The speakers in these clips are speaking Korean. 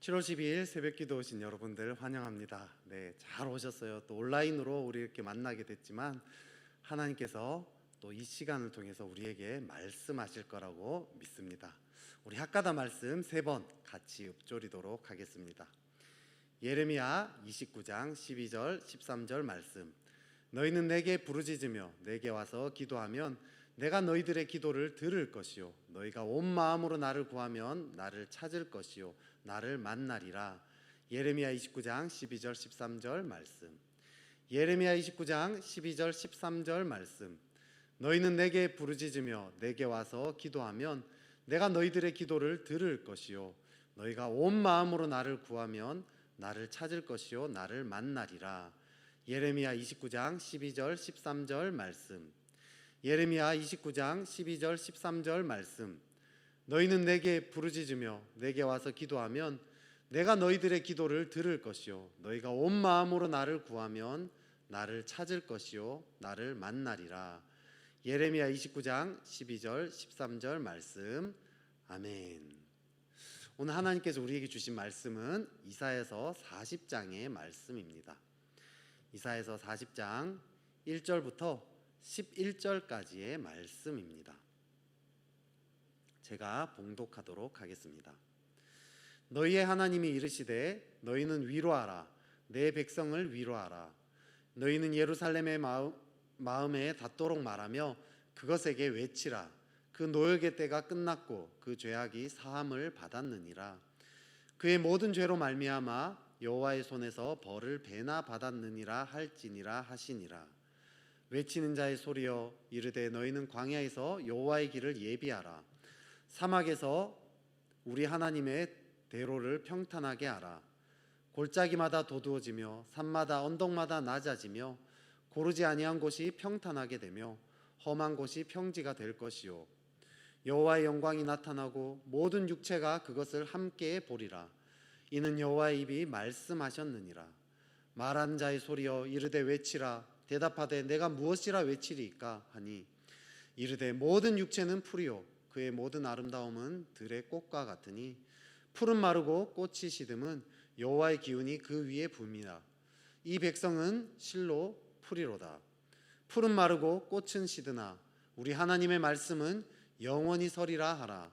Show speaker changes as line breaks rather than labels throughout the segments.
7월 12일 새벽기도 오신 여러분들 환영합니다. 네, 잘 오셨어요. 또 온라인으로 우리 이렇게 만나게 됐지만 하나님께서 또 이 시간을 통해서 우리에게 말씀하실 거라고 믿습니다. 우리 학가다 말씀 3번 같이 읊조리도록 하겠습니다. 예레미야 29장 12절 13절 말씀. 너희는 내게 부르짖으며 내게 와서 기도하면 내가 너희들의 기도를 들을 것이요 너희가 온 마음으로 나를 구하면 나를 찾을 것이요 나를 만나리라. 예레미야 29장 12절 13절 말씀. 예레미야 29장 12절 13절 말씀. 너희는 내게 부르짖으며 내게 와서 기도하면 내가 너희들의 기도를 들을 것이요 너희가 온 마음으로 나를 구하면 나를 찾을 것이요 나를 만나리라. 예레미야 29장 12절 13절 말씀. 예레미야 29장 12절 13절 말씀. 너희는 내게 부르짖으며 내게 와서 기도하면 내가 너희들의 기도를 들을 것이요 너희가 온 마음으로 나를 구하면 나를 찾을 것이요 나를 만나리라. 예레미야 29장 12절 13절 말씀. 아멘. 오늘 하나님께서 우리에게 주신 말씀은 이사야서 40장의 말씀입니다. 이사야서 40장 1절부터 11절까지의 말씀입니다. 제가 봉독하도록 하겠습니다. 너희의 하나님이 이르시되 너희는 위로하라. 내 백성을 위로하라. 너희는 예루살렘의 마음에 닿도록 말하며 그것에게 외치라. 그 노역의 때가 끝났고 그 죄악이 사함을 받았느니라. 그의 모든 죄로 말미암아 여호와의 손에서 벌을 배나 받았느니라 할지니라 하시니라. 외치는 자의 소리여 이르되 너희는 광야에서 여호와의 길을 예비하라. 사막에서 우리 하나님의 대로를 평탄하게 하라. 골짜기마다 도두어지며 산마다 언덕마다 낮아지며 고르지 아니한 곳이 평탄하게 되며 험한 곳이 평지가 될 것이요 여호와의 영광이 나타나고 모든 육체가 그것을 함께 보리라. 이는 여호와의 입이 말씀하셨느니라. 말하는 자의 소리여 이르되 외치라. 대답하되 내가 무엇이라 외치리이까 하니 이르되 모든 육체는 풀이요 그의 모든 아름다움은 들의 꽃과 같으니 풀은 마르고 꽃이 시듬은 여호와의 기운이 그 위에 붐이라. 이 백성은 실로 풀이로다. 풀은 마르고 꽃은 시드나 우리 하나님의 말씀은 영원히 서리라 하라.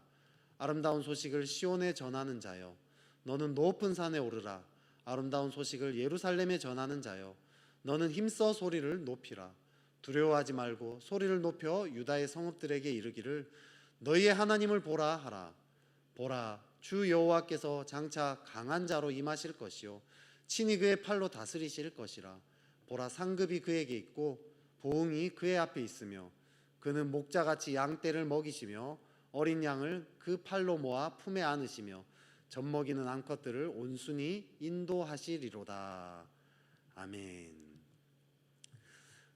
아름다운 소식을 시온에 전하는 자여 너는 높은 산에 오르라. 아름다운 소식을 예루살렘에 전하는 자여 너는 힘써 소리를 높이라. 두려워하지 말고 소리를 높여 유다의 성읍들에게 이르기를 너희의 하나님을 보라 하라. 보라 주 여호와께서 장차 강한 자로 임하실 것이요 친히 그의 팔로 다스리실 것이라. 보라 상급이 그에게 있고 보응이 그의 앞에 있으며 그는 목자같이 양떼를 먹이시며 어린 양을 그 팔로 모아 품에 안으시며 젖먹이는 암컷들을 온순히 인도하시리로다. 아멘.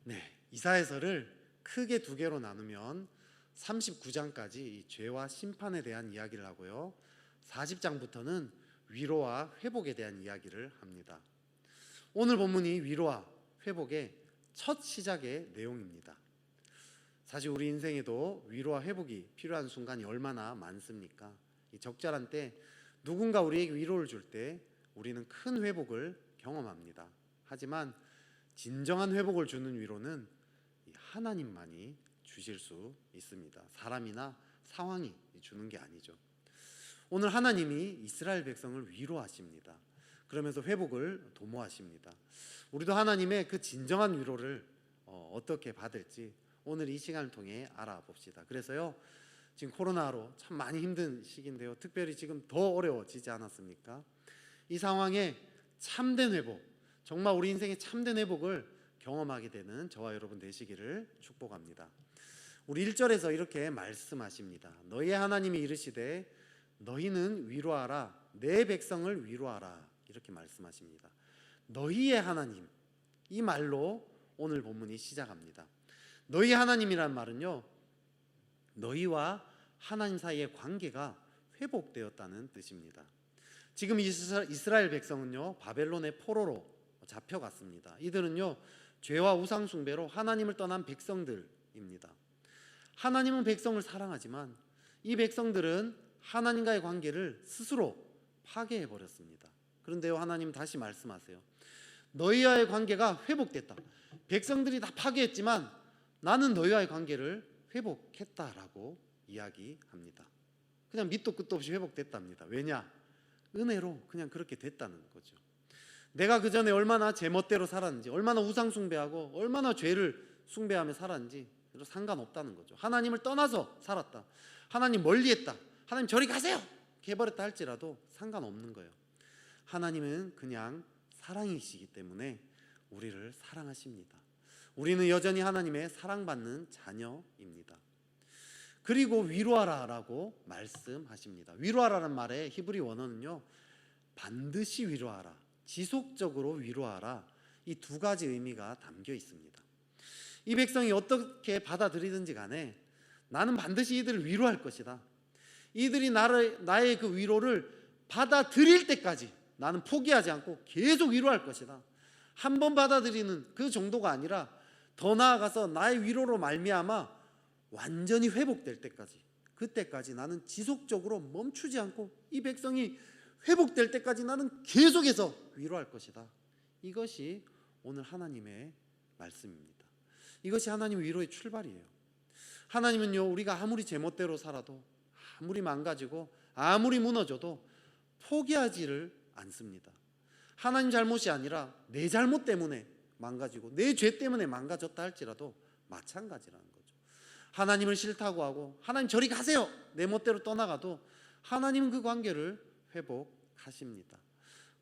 네, 이사야서를 크게 두 개로 나누면 39장까지 이 죄와 심판에 대한 이야기를 하고요 40장부터는 위로와 회복에 대한 이야기를 합니다. 오늘 본문이 위로와 회복의 첫 시작의 내용입니다. 사실 우리 인생에도 위로와 회복이 필요한 순간이 얼마나 많습니까? 이 적절한 때 누군가 우리에게 위로를 줄 때 우리는 큰 회복을 경험합니다. 하지만 진정한 회복을 주는 위로는 하나님만이 주실 수 있습니다. 사람이나 상황이 주는 게 아니죠. 오늘 하나님이 이스라엘 백성을 위로하십니다. 그러면서 회복을 도모하십니다. 우리도 하나님의 그 진정한 위로를 어떻게 받을지 오늘 이 시간을 통해 알아봅시다. 그래서요 지금 코로나로 참 많이 힘든 시기인데요 특별히 지금 더 어려워지지 않았습니까? 이 상황에 참된 회복, 정말 우리 인생의 참된 회복을 경험하게 되는 저와 여러분 되시기를 축복합니다. 우리 1절에서 이렇게 말씀하십니다. 너희의 하나님이 이르시되 너희는 위로하라. 내 백성을 위로하라. 이렇게 말씀하십니다. 너희의 하나님, 이 말로 오늘 본문이 시작합니다. 너희 하나님이란 말은요 너희와 하나님 사이의 관계가 회복되었다는 뜻입니다. 지금 이스라엘 백성은요 바벨론의 포로로 잡혀갔습니다. 이들은요 죄와 우상 숭배로 하나님을 떠난 백성들입니다. 하나님은 백성을 사랑하지만 이 백성들은 하나님과의 관계를 스스로 파괴해 버렸습니다. 그런데요, 하나님 다시 말씀하세요. 너희와의 관계가 회복됐다. 백성들이 다 파괴했지만 나는 너희와의 관계를 회복했다라고 이야기합니다. 그냥 밑도 끝도 없이 회복됐답니다. 왜냐? 은혜로 그냥 그렇게 됐다는 거죠. 내가 그 전에 얼마나 제멋대로 살았는지, 얼마나 우상 숭배하고 얼마나 죄를 숭배하며 살았는지 상관없다는 거죠. 하나님을 떠나서 살았다, 하나님 멀리했다, 하나님 저리 가세요 해버렸다 할지라도 상관없는 거예요. 하나님은 그냥 사랑이시기 때문에 우리를 사랑하십니다. 우리는 여전히 하나님의 사랑받는 자녀입니다. 그리고 위로하라라고 말씀하십니다. 위로하라는 말의 히브리 원어는요, 반드시 위로하라, 지속적으로 위로하라, 이 두 가지 의미가 담겨 있습니다. 이 백성이 어떻게 받아들이든지 간에 나는 반드시 이들을 위로할 것이다. 이들이 나의 그 위로를 받아들일 때까지 나는 포기하지 않고 계속 위로할 것이다. 한 번 받아들이는 그 정도가 아니라 더 나아가서 나의 위로로 말미암아 완전히 회복될 때까지, 그때까지 나는 지속적으로 멈추지 않고 이 백성이 회복될 때까지 나는 계속해서 위로할 것이다. 이것이 오늘 하나님의 말씀입니다. 이것이 하나님 위로의 출발이에요. 하나님은요, 우리가 아무리 제멋대로 살아도, 아무리 망가지고 아무리 무너져도 포기하지를 않습니다. 하나님 잘못이 아니라 내 잘못 때문에 망가지고 내 죄 때문에 망가졌다 할지라도 마찬가지라는 거죠. 하나님을 싫다고 하고 하나님 저리 가세요 내 멋대로 떠나가도 하나님은 그 관계를 회복하십니다.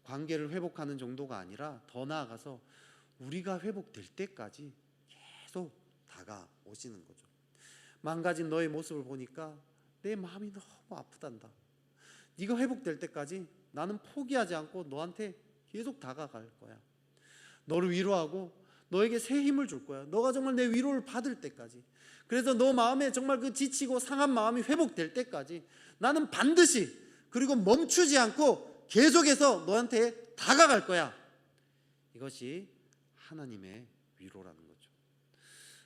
관계를 회복하는 정도가 아니라 더 나아가서 우리가 회복될 때까지 계속 다가오시는 거죠. 망가진 너의 모습을 보니까 내 마음이 너무 아프단다. 네가 회복될 때까지 나는 포기하지 않고 너한테 계속 다가갈 거야. 너를 위로하고 너에게 새 힘을 줄 거야. 너가 정말 내 위로를 받을 때까지. 그래서 너 마음에 정말 그 지치고 상한 마음이 회복될 때까지 나는 반드시, 그리고 멈추지 않고 계속해서 너한테 다가갈 거야. 이것이 하나님의 위로라는 거죠.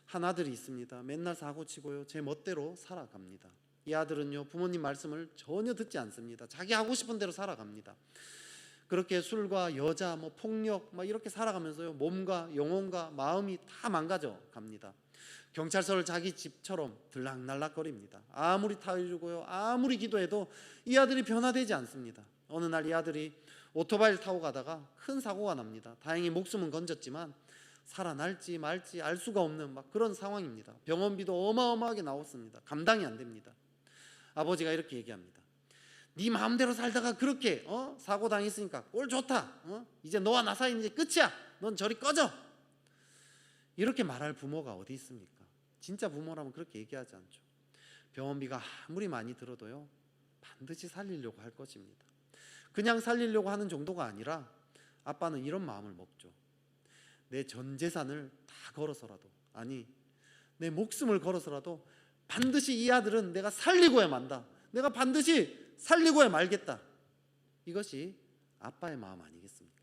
한 아들이 있습니다. 맨날 사고치고요, 제 멋대로 살아갑니다. 이 아들은요, 부모님 말씀을 전혀 듣지 않습니다. 자기 하고 싶은 대로 살아갑니다. 그렇게 술과 여자, 폭력 이렇게 살아가면서요, 몸과 영혼과 마음이 다 망가져 갑니다. 경찰서를 자기 집처럼 들락날락거립니다. 아무리 타이르고요, 아무리 기도해도 이 아들이 변화되지 않습니다. 어느 날 이 아들이 오토바이를 타고 가다가 큰 사고가 납니다. 다행히 목숨은 건졌지만 살아날지 말지 알 수가 없는 그런 상황입니다. 병원비도 어마어마하게 나왔습니다. 감당이 안 됩니다. 아버지가 이렇게 얘기합니다. 네 마음대로 살다가 그렇게 사고 당했으니까 꼴 좋다. 이제 너와 나 사이는 이제 끝이야. 넌 저리 꺼져. 이렇게 말할 부모가 어디 있습니까? 진짜 부모라면 그렇게 얘기하지 않죠. 병원비가 아무리 많이 들어도요, 반드시 살리려고 할 것입니다. 그냥 살리려고 하는 정도가 아니라 아빠는 이런 마음을 먹죠. 내 전 재산을 다 걸어서라도, 아니 내 목숨을 걸어서라도 반드시 이 아들은 내가 살리고야 만다. 내가 반드시 살리고야 말겠다. 이것이 아빠의 마음 아니겠습니까?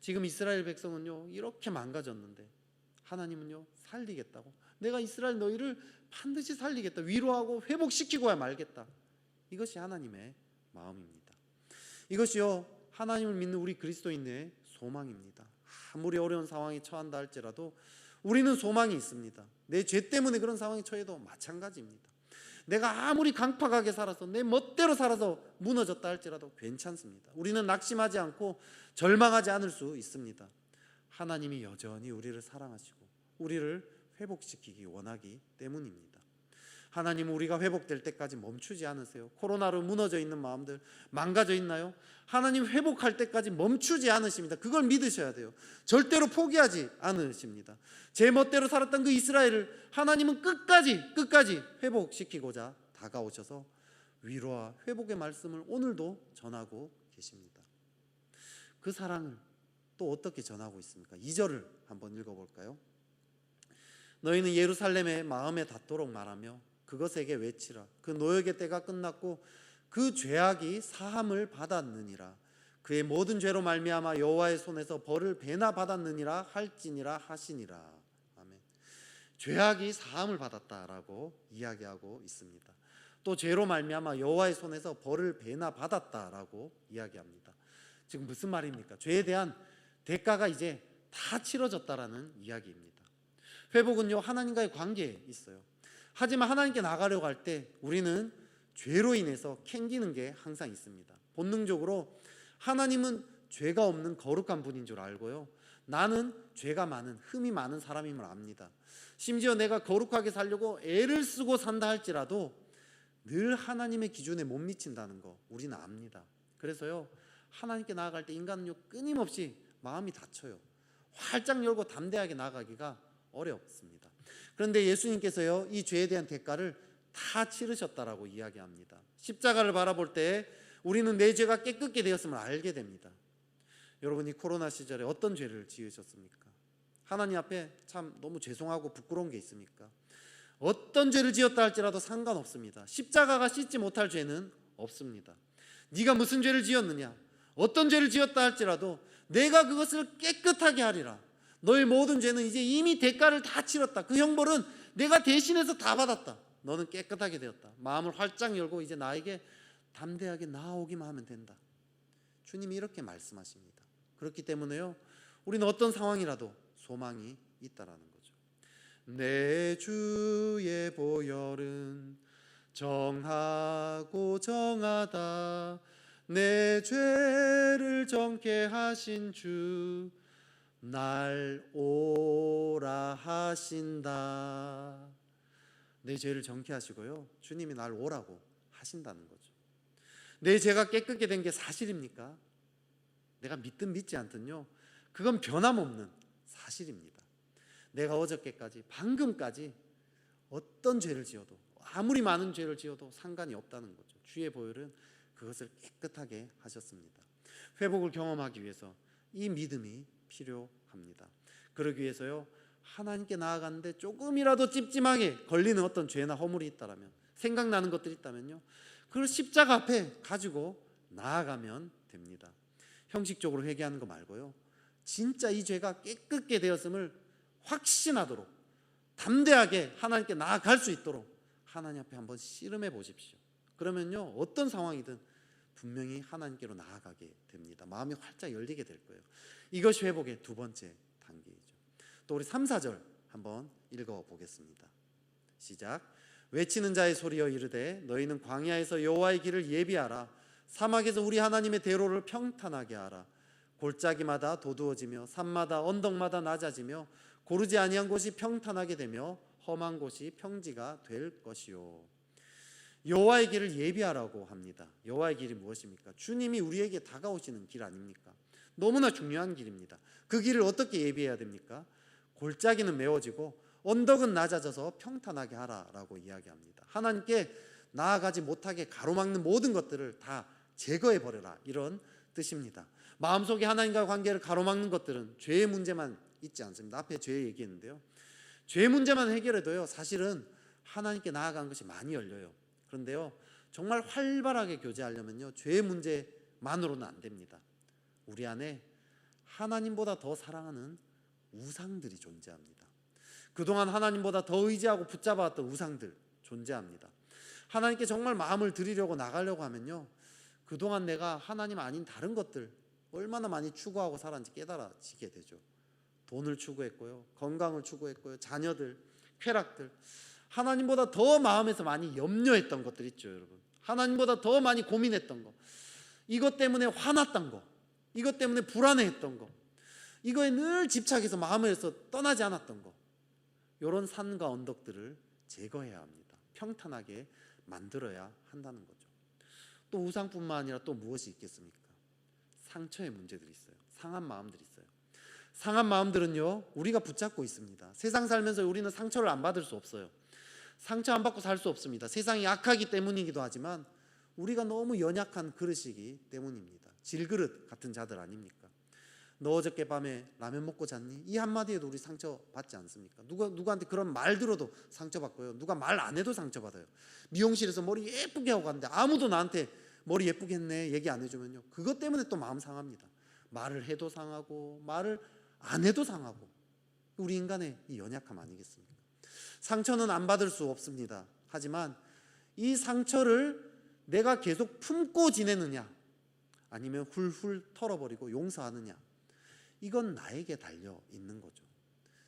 지금 이스라엘 백성은요, 이렇게 망가졌는데 하나님은요, 살리겠다고, 내가 이스라엘 너희를 반드시 살리겠다, 위로하고 회복시키고야 말겠다. 이것이 하나님의 마음입니다. 이것이요, 하나님을 믿는 우리 그리스도인의 소망입니다. 아무리 어려운 상황에 처한다 할지라도 우리는 소망이 있습니다. 내 죄 때문에 그런 상황에 처해도 마찬가지입니다. 내가 아무리 강팍하게 살아서 내 멋대로 살아서 무너졌다 할지라도 괜찮습니다. 우리는 낙심하지 않고 절망하지 않을 수 있습니다. 하나님이 여전히 우리를 사랑하시고 우리를 회복시키기 원하기 때문입니다. 하나님은 우리가 회복될 때까지 멈추지 않으세요. 코로나로 무너져 있는 마음들, 망가져 있나요? 하나님 회복할 때까지 멈추지 않으십니다. 그걸 믿으셔야 돼요. 절대로 포기하지 않으십니다. 제 멋대로 살았던 그 이스라엘을 하나님은 끝까지 회복시키고자 다가오셔서 위로와 회복의 말씀을 오늘도 전하고 계십니다. 그 사랑을 또 어떻게 전하고 있습니까? 2절을 한번 읽어볼까요? 너희는 예루살렘의 마음에 닿도록 말하며 그것에게 외치라. 그 노역의 때가 끝났고 그 죄악이 사함을 받았느니라. 그의 모든 죄로 말미암아 여호와의 손에서 벌을 배나 받았느니라 할지니라 하시니라. 아멘. 죄악이 사함을 받았다라고 이야기하고 있습니다. 또 죄로 말미암아 여호와의 손에서 벌을 배나 받았다라고 이야기합니다. 지금 무슨 말입니까? 죄에 대한 대가가 이제 다 치러졌다라는 이야기입니다. 회복은요, 하나님과의 관계에 있어요. 하지만 하나님께 나가려고 할 때 우리는 죄로 인해서 캥기는 게 항상 있습니다. 본능적으로 하나님은 죄가 없는 거룩한 분인 줄 알고요, 나는 죄가 많은, 흠이 많은 사람임을 압니다. 심지어 내가 거룩하게 살려고 애를 쓰고 산다 할지라도 늘 하나님의 기준에 못 미친다는 거 우리는 압니다. 그래서요, 하나님께 나아갈 때 인간은요, 끊임없이 마음이 닫혀요. 활짝 열고 담대하게 나아가기가 어렵습니다. 그런데 예수님께서요, 이 죄에 대한 대가를 다 치르셨다라고 이야기합니다. 십자가를 바라볼 때 우리는 내 죄가 깨끗게 되었음을 알게 됩니다. 여러분이 코로나 시절에 어떤 죄를 지으셨습니까? 하나님 앞에 참 너무 죄송하고 부끄러운 게 있습니까? 어떤 죄를 지었다 할지라도 상관없습니다. 십자가가 씻지 못할 죄는 없습니다. 네가 무슨 죄를 지었느냐, 어떤 죄를 지었다 할지라도 내가 그것을 깨끗하게 하리라. 너의 모든 죄는 이제 이미 대가를 다 치렀다. 그 형벌은 내가 대신해서 다 받았다. 너는 깨끗하게 되었다. 마음을 활짝 열고 이제 나에게 담대하게 나아오기만 하면 된다. 주님이 이렇게 말씀하십니다. 그렇기 때문에요, 우리는 어떤 상황이라도 소망이 있다라는 거죠. 내 주의 보혈은 정하고 정하다. 내 죄를 정케 하신 주 날 오라 하신다. 내 죄를 정케 하시고요, 주님이 날 오라고 하신다는 거죠. 내 죄가 깨끗게 된 게 사실입니까? 내가 믿든 믿지 않든요, 그건 변함없는 사실입니다. 내가 어저께까지, 방금까지 어떤 죄를 지어도, 아무리 많은 죄를 지어도 상관이 없다는 거죠. 주의 보혈은 그것을 깨끗하게 하셨습니다. 회복을 경험하기 위해서 이 믿음이 필요합니다. 그러기 위해서요, 하나님께 나아가는데 조금이라도 찜찜하게 걸리는 어떤 죄나 허물이 있다면, 생각나는 것들이 있다면요, 그걸 십자가 앞에 가지고 나아가면 됩니다. 형식적으로 회개하는 거 말고요, 진짜 이 죄가 깨끗게 되었음을 확신하도록 담대하게 하나님께 나아갈 수 있도록 하나님 앞에 한번 씨름해 보십시오. 그러면요, 어떤 상황이든 분명히 하나님께로 나아가게 됩니다. 마음이 활짝 열리게 될 거예요. 이것이 회복의 두 번째 단계이죠. 또 우리 3, 4절 한번 읽어보겠습니다. 시작. 외치는 자의 소리여 이르되 너희는 광야에서 여호와의 길을 예비하라. 사막에서 우리 하나님의 대로를 평탄하게 하라. 골짜기마다 도두어지며 산마다 언덕마다 낮아지며 고르지 아니한 곳이 평탄하게 되며 험한 곳이 평지가 될 것이요. 여호와의 길을 예비하라고 합니다. 여호와의 길이 무엇입니까? 주님이 우리에게 다가오시는 길 아닙니까? 너무나 중요한 길입니다. 그 길을 어떻게 예비해야 됩니까? 골짜기는 메워지고 언덕은 낮아져서 평탄하게 하라라고 이야기합니다. 하나님께 나아가지 못하게 가로막는 모든 것들을 다 제거해 버려라, 이런 뜻입니다. 마음속에 하나님과의 관계를 가로막는 것들은 죄의 문제만 있지 않습니다. 앞에 죄 얘기했는데요, 죄 문제만 해결해도요, 사실은 하나님께 나아가는 것이 많이 열려요. 그런데요, 정말 활발하게 교제하려면요, 죄의 문제만으로는 안 됩니다. 우리 안에 하나님보다 더 사랑하는 우상들이 존재합니다. 그동안 하나님보다 더 의지하고 붙잡아왔던 우상들 존재합니다. 하나님께 정말 마음을 드리려고 나가려고 하면요, 그동안 내가 하나님 아닌 다른 것들 얼마나 많이 추구하고 살았는지 깨달아지게 되죠. 돈을 추구했고요, 건강을 추구했고요, 자녀들, 쾌락들, 하나님보다 더 마음에서 많이 염려했던 것들 있죠, 여러분. 하나님보다 더 많이 고민했던 거, 이것 때문에 화났던 거, 이것 때문에 불안해했던 거, 이거에 늘 집착해서 마음에서 떠나지 않았던 거, 이런 산과 언덕들을 제거해야 합니다. 평탄하게 만들어야 한다는 거죠. 또 우상뿐만 아니라 또 무엇이 있겠습니까? 상처의 문제들이 있어요. 상한 마음들이 있어요. 상한 마음들은요, 우리가 붙잡고 있습니다. 세상 살면서 우리는 상처를 안 받을 수 없어요. 상처 안 받고 살 수 없습니다. 세상이 악하기 때문이기도 하지만 우리가 너무 연약한 그릇이기 때문입니다. 질그릇 같은 자들 아닙니까? 너 어저께 밤에 라면 먹고 잤니? 이 한마디에도 우리 상처 받지 않습니까? 누구한테 그런 말 들어도 상처받고요, 누가 말 안 해도 상처받아요. 미용실에서 머리 예쁘게 하고 갔는데 아무도 나한테 머리 예쁘게 했네 얘기 안 해주면요, 그것 때문에 또 마음 상합니다. 말을 해도 상하고 말을 안 해도 상하고. 우리 인간의 이 연약함 아니겠습니까? 상처는 안 받을 수 없습니다. 하지만 이 상처를 내가 계속 품고 지내느냐, 아니면 훌훌 털어버리고 용서하느냐, 이건 나에게 달려 있는 거죠.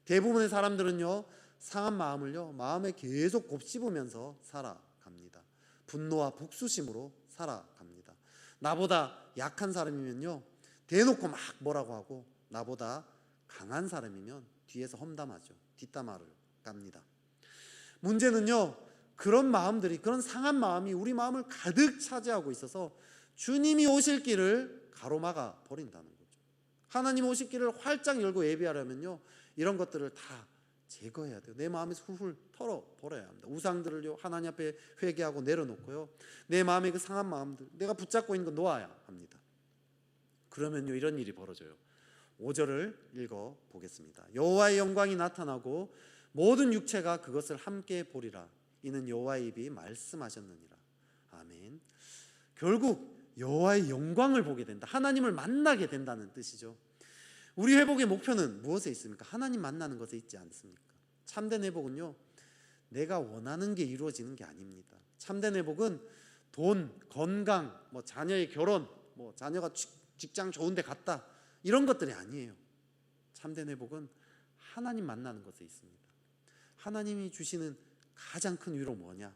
대부분의 사람들은요, 상한 마음을요, 마음에 계속 곱씹으면서 살아갑니다. 분노와 복수심으로 살아갑니다. 나보다 약한 사람이면요, 대놓고 막 뭐라고 하고, 나보다 강한 사람이면 뒤에서 험담하죠. 뒷담화를 깝니다. 문제는요, 그런 마음들이, 그런 상한 마음이 우리 마음을 가득 차지하고 있어서 주님이 오실 길을 가로막아 버린다는 거죠. 하나님 오실 길을 활짝 열고 예비하려면요, 이런 것들을 다 제거해야 돼요. 내 마음에서 훌훌 털어버려야 합니다. 우상들을요, 하나님 앞에 회개하고 내려놓고요, 내 마음의 그 상한 마음들, 내가 붙잡고 있는 거 놓아야 합니다. 그러면요, 이런 일이 벌어져요. 5절을 읽어 보겠습니다. 여호와의 영광이 나타나고 모든 육체가 그것을 함께 보리라. 이는 여호와의 입이 말씀하셨느니라. 아멘. 결국 여호와의 영광을 보게 된다. 하나님을 만나게 된다는 뜻이죠. 우리 회복의 목표는 무엇에 있습니까? 하나님 만나는 것에 있지 않습니까? 참된 회복은요, 내가 원하는 게 이루어지는 게 아닙니다. 참된 회복은 돈, 건강, 자녀의 결혼, 자녀가 직장 좋은 데 갔다, 이런 것들이 아니에요. 참된 회복은 하나님 만나는 것에 있습니다. 하나님이 주시는 가장 큰 위로 뭐냐?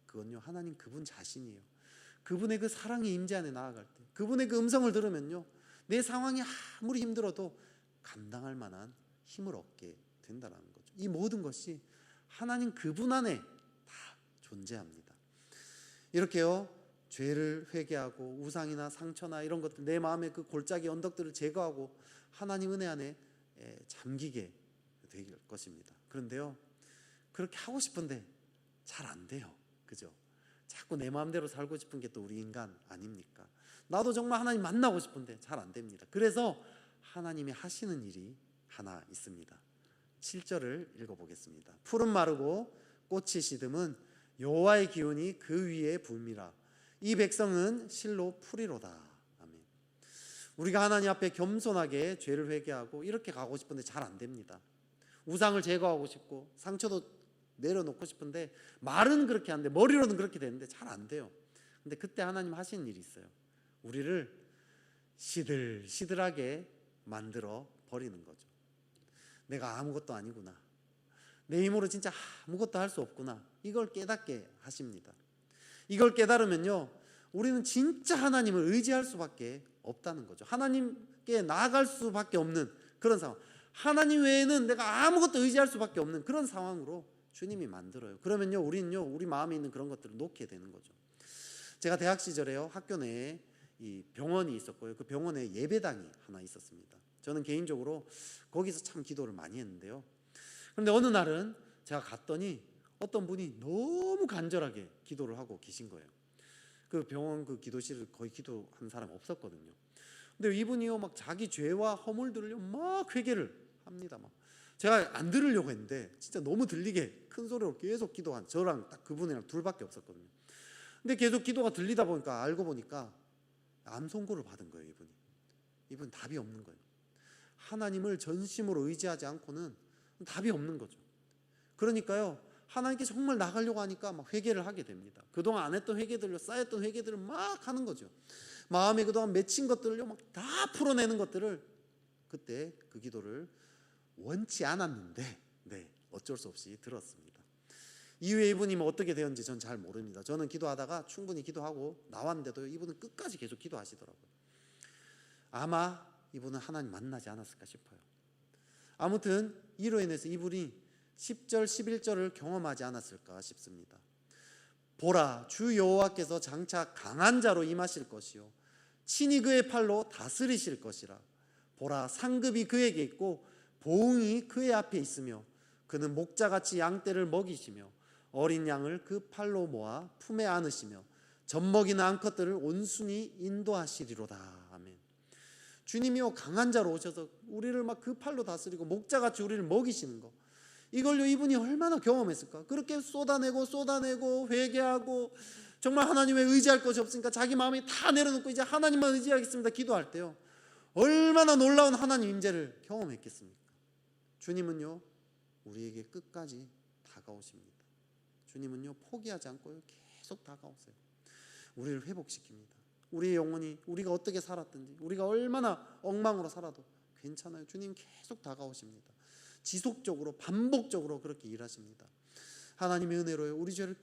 그건요, 하나님 그분 자신이에요. 그분의 그 사랑의 임재 안에 나아갈 때, 그분의 그 음성을 들으면요, 내 상황이 아무리 힘들어도 감당할 만한 힘을 얻게 된다는 거죠. 이 모든 것이 하나님 그분 안에 다 존재합니다. 이렇게요, 죄를 회개하고 우상이나 상처나 이런 것들, 내 마음의 그 골짜기 언덕들을 제거하고 하나님 은혜 안에 잠기게 될 것입니다. 그런데요, 그렇게 하고 싶은데 잘 안 돼요. 그죠? 자꾸 내 마음대로 살고 싶은 게 또 우리 인간 아닙니까? 나도 정말 하나님 만나고 싶은데 잘 안 됩니다. 그래서 하나님이 하시는 일이 하나 있습니다. 7절을 읽어보겠습니다. 풀은 마르고 꽃이 시듬은 여호와의 기운이 그 위에 불미라. 이 백성은 실로 풀이로다. 아멘. 우리가 하나님 앞에 겸손하게 죄를 회개하고 이렇게 가고 싶은데 잘 안 됩니다. 우상을 제거하고 싶고 상처도 내려놓고 싶은데 말은 그렇게 하는데, 머리로는 그렇게 되는데 잘 안 돼요. 근데 그때 하나님 하시는 일이 있어요. 우리를 시들시들하게 만들어 버리는 거죠. 내가 아무것도 아니구나, 내 힘으로 진짜 아무것도 할 수 없구나, 이걸 깨닫게 하십니다. 이걸 깨달으면요, 우리는 진짜 하나님을 의지할 수밖에 없다는 거죠. 하나님께 나아갈 수밖에 없는 그런 상황, 하나님 외에는 내가 아무것도 의지할 수밖에 없는 그런 상황으로 주님이 만들어요. 그러면요, 우리는요, 우리 마음에 있는 그런 것들을 놓게 되는 거죠. 제가 대학 시절에요, 학교 내에 이 병원이 있었고요, 그 병원에 예배당이 하나 있었습니다. 저는 개인적으로 거기서 참 기도를 많이 했는데요, 그런데 어느 날은 제가 갔더니 어떤 분이 너무 간절하게 기도를 하고 계신 거예요. 그 병원 그 기도실을 거의 기도한 사람 없었거든요. 근데 이분이요, 막 자기 죄와 허물들을요 막 회개를 합니다. 막 제가 안 들으려고 했는데 진짜 너무 들리게 큰 소리로 계속 기도한, 저랑 딱 그분이랑 둘밖에 없었거든요. 근데 계속 기도가 들리다 보니까, 알고 보니까 암 선고를 받은 거예요. 이분 답이 없는 거예요. 하나님을 전심으로 의지하지 않고는 답이 없는 거죠. 그러니까요, 하나님께 정말 나가려고 하니까 막 회개를 하게 됩니다. 그동안 안 했던 회개들로, 쌓였던 회개들을 막 하는 거죠. 마음에 그동안 맺힌 것들을요 막 다 풀어내는 것들을, 그때 그 기도를 원치 않았는데 어쩔 수 없이 들었습니다. 이후에 이분이 어떻게 되었는지 전 잘 모릅니다. 저는 기도하다가 충분히 기도하고 나왔는데도 이분은 끝까지 계속 기도하시더라고요. 아마 이분은 하나님 만나지 않았을까 싶어요. 아무튼 이로 인해서 이분이 10절 11절을 경험하지 않았을까 싶습니다. 보라, 주 여호와께서 장차 강한 자로 임하실 것이요 친히 그의 팔로 다스리실 것이라. 보라, 상급이 그에게 있고 보응이 그의 앞에 있으며 그는 목자같이 양떼를 먹이시며 어린 양을 그 팔로 모아 품에 안으시며 젖먹이는 암컷들을 온순히 인도하시리로다. 아멘. 주님이요, 강한 자로 오셔서 우리를 막 그 팔로 다스리고 목자같이 우리를 먹이시는 거, 이걸요 이분이 얼마나 경험했을까. 그렇게 쏟아내고 회개하고 정말 하나님에 의지할 것이 없으니까 자기 마음이 다 내려놓고 이제 하나님만 의지하겠습니다 기도할 때요, 얼마나 놀라운 하나님 임재를 경험했겠습니까. 주님은요 우리에게 끝까지 다가오십니다. 주님은요 포기하지 않고요 계속 다가오세요. 우리를 회복시킵니다. 우리의 영혼이 우리가 어떻게 살았든지 우리가 얼마나 엉망으로 살아도 괜찮아요. 주님 계속 다가오십니다. 지속적으로 반복적으로 그렇게 일하십니다. 하나님의 은혜로요 우리 죄를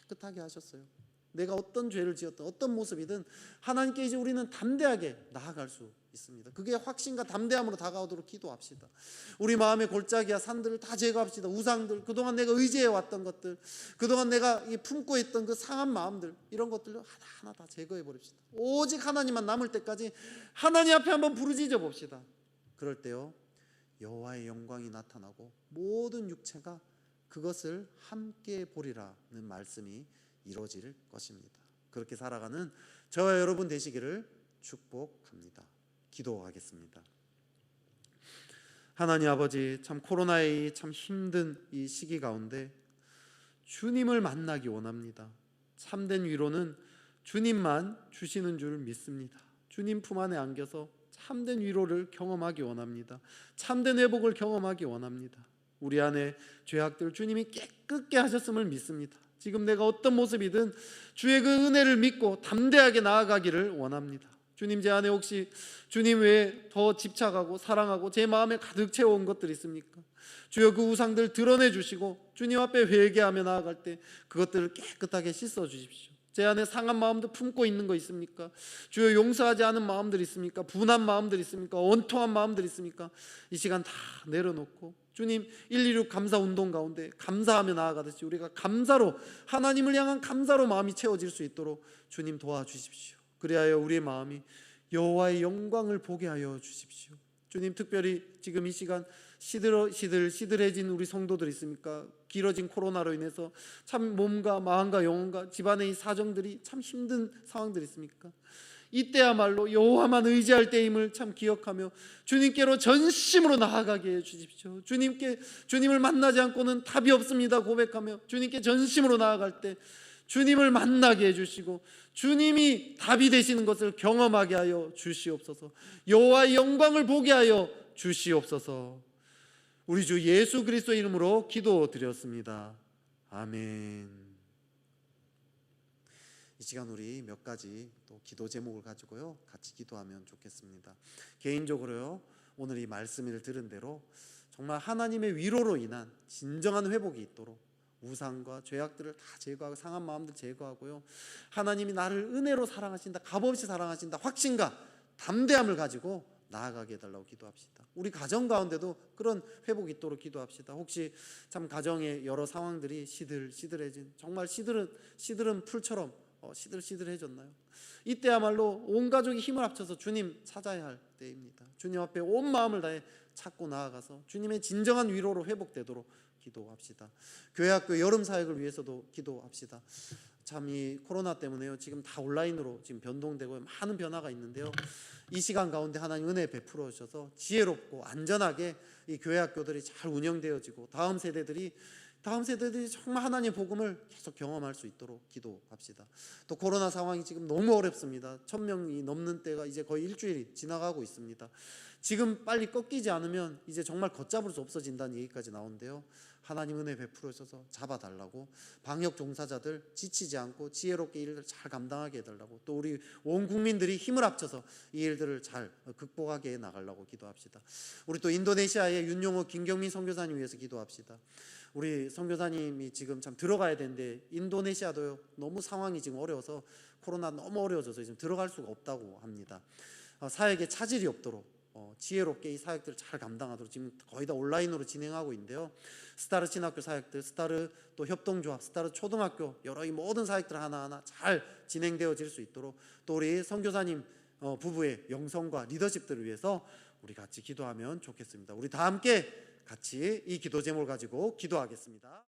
깨끗하게 하셨어요. 내가 어떤 죄를 지었든 어떤 모습이든 하나님께 이제 우리는 담대하게 나아갈 수 있습니다. 그게 확신과 담대함으로 다가오도록 기도합시다. 우리 마음의 골짜기와 산들을 다 제거합시다. 우상들, 그동안 내가 의지해왔던 것들, 그동안 내가 품고 있던 그 상한 마음들, 이런 것들을 하나하나 다 제거해 버립시다. 오직 하나님만 남을 때까지 하나님 앞에 한번 부르짖어 봅시다. 그럴 때요 여호와의 영광이 나타나고 모든 육체가 그것을 함께 보리라는 말씀이 이루어질 것입니다. 그렇게 살아가는 저와 여러분 되시기를 축복합니다. 기도하겠습니다. 하나님 아버지, 참 코로나의 참 힘든 이 시기 가운데 주님을 만나기 원합니다. 참된 위로는 주님만 주시는 줄 믿습니다. 주님 품 안에 안겨서 참된 위로를 경험하기 원합니다. 참된 회복을 경험하기 원합니다. 우리 안에 죄악들 주님이 깨끗게 하셨음을 믿습니다. 지금 내가 어떤 모습이든 주의 그 은혜를 믿고 담대하게 나아가기를 원합니다. 주님, 제 안에 혹시 주님 외에 더 집착하고 사랑하고 제 마음에 가득 채워온 것들이 있습니까? 주여 그 우상들 드러내 주시고 주님 앞에 회개하며 나아갈 때 그것들을 깨끗하게 씻어 주십시오. 제 안에 상한 마음도 품고 있는 거 있습니까? 주여 용서하지 않은 마음들 있습니까? 분한 마음들 있습니까? 원통한 마음들 있습니까? 이 시간 다 내려놓고 주님 116 감사 운동 가운데 감사하며 나아가듯이 우리가 감사로 하나님을 향한 감사로 마음이 채워질 수 있도록 주님 도와주십시오. 그리하여 우리의 마음이 여호와의 영광을 보게 하여 주십시오. 주님, 특별히 지금 이 시간 시들해진 우리 성도들 있습니까? 길어진 코로나로 인해서 참 몸과 마음과 영혼과 집안의 이 사정들이 참 힘든 상황들이 있습니까? 이때야말로 여호와만 의지할 때임을 참 기억하며 주님께로 전심으로 나아가게 해주십시오. 주님을 만나지 않고는 답이 없습니다 고백하며 주님께 전심으로 나아갈 때 주님을 만나게 해주시고 주님이 답이 되시는 것을 경험하게 하여 주시옵소서. 여호와의 영광을 보게 하여 주시옵소서. 우리 주 예수 그리스도 이름으로 기도드렸습니다. 아멘. 이 시간 우리 몇 가지 또 기도 제목을 가지고요 같이 기도하면 좋겠습니다. 개인적으로요 오늘 이 말씀을 들은 대로 정말 하나님의 위로로 인한 진정한 회복이 있도록 우상과 죄악들을 다 제거하고 상한 마음들 제거하고요 하나님이 나를 은혜로 사랑하신다, 값없이 사랑하신다, 확신과 담대함을 가지고 나아가게 해달라고 기도합시다. 우리 가정 가운데도 그런 회복이 있도록 기도합시다. 혹시 참 가정의 여러 상황들이 시들해진, 정말 시들은 풀처럼 시들해졌나요? 이때야말로 온 가족이 힘을 합쳐서 주님 찾아야 할 때입니다. 주님 앞에 온 마음을 다해 찾고 나아가서 주님의 진정한 위로로 회복되도록 기도합시다. 교회학교 여름 사역을 위해서도 기도합시다. 참 이 코로나 때문에요 지금 다 온라인으로 지금 변동되고 많은 변화가 있는데요 이 시간 가운데 하나님 은혜 베풀어 주셔서 지혜롭고 안전하게 이 교회학교들이 잘 운영되어지고 다음 세대들이 정말 하나님의 복음을 계속 경험할 수 있도록 기도합시다. 또 코로나 상황이 지금 너무 어렵습니다. 1000명이 넘는 때가 이제 거의 일주일이 지나가고 있습니다. 지금 빨리 꺾이지 않으면 이제 정말 걷잡을 수 없어진다는 얘기까지 나오는데요 하나님 은혜 베풀어 주셔서 잡아달라고, 방역 종사자들 지치지 않고 지혜롭게 일을 잘 감당하게 해달라고, 또 우리 온 국민들이 힘을 합쳐서 이 일들을 잘 극복하게 나가려고 기도합시다. 우리 또 인도네시아의 윤용호 김경민 선교사님 위해서 기도합시다. 우리 선교사님이 지금 참 들어가야 되는데 인도네시아도요 너무 상황이 지금 어려워서 코로나 너무 어려워져서 지금 들어갈 수가 없다고 합니다. 사역에 차질이 없도록 지혜롭게 이 사역들을 잘 감당하도록 지금 거의 다 온라인으로 진행하고 있는데요 스타르 신학교 사역들, 스타르 또 협동조합, 스타르 초등학교 여러 이 모든 사역들 하나하나 잘 진행되어질 수 있도록 또 우리 선교사님 부부의 영성과 리더십들을 위해서 우리 같이 기도하면 좋겠습니다. 우리 다 함께 같이 이 기도 제목을 가지고 기도하겠습니다.